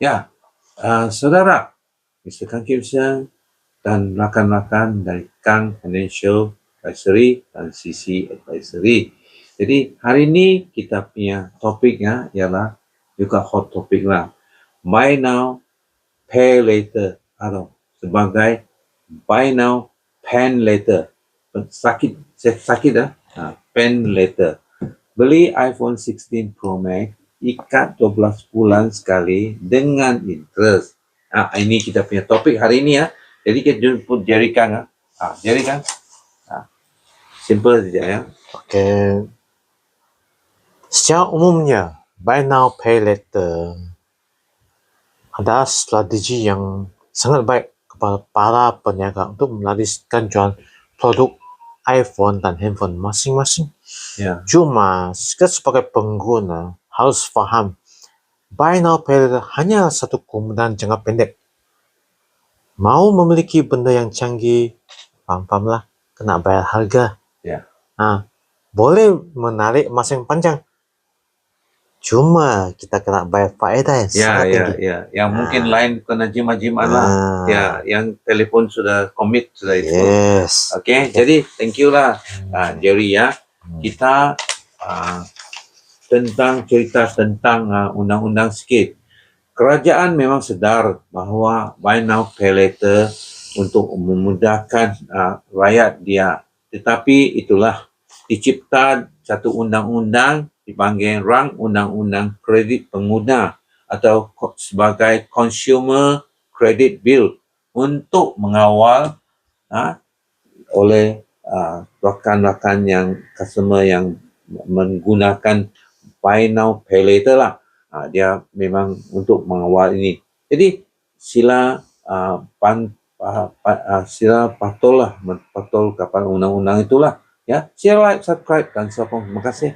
Ya, saudara, Mr. Kang Kim Seng dan rakan-rakan dari Kang Financial Advisory dan CC Advisory. Jadi hari ini kita punya topiknya ialah juga hot topik lah. Buy now, pay later atau sebagai buy now, pay later. Sakit dah. Pay later. Beli iPhone 16 Pro Max, ikat 12 bulan sekali dengan interest. Ini kita punya topik hari ini ya. Jadi kita jemput Jerry Kang. Jerry Kang. Simple saja ya. Okey. Secara umumnya, buy now pay later adalah strategi yang sangat baik kepada para peniaga untuk melariskan jualan produk iPhone dan handphone masing-masing. Ya. Cuma kita sebagai pengguna harus faham buy now pay later hanya satu kemudahan jangka pendek. Mau memiliki benda yang canggih, faham-fahamlah, kena bayar harga. Ya. Boleh menarik masa yang panjang. Cuma kita kena bayar faedah yang sangat tinggi. Yang mungkin lain kena jimat-jimat lah. Ya, yang telefon sudah commit sudah itu. Yes. Okey, jadi thank you lah Jerry ya. Kita cerita tentang undang-undang sikit. Kerajaan memang sedar bahawa buy now pay later untuk memudahkan rakyat dia. Tetapi itulah dicipta satu undang-undang dipanggil Rang Undang-Undang Kredit Pengguna atau sebagai Consumer Credit Bill untuk mengawal oleh rakan-rakan yang customer yang menggunakan buy now pay later lah. Dia memang untuk mengawal ini. Jadi sila patullah kapan undang-undang itulah ya. Share, like, subscribe dan sokong. Terima kasih.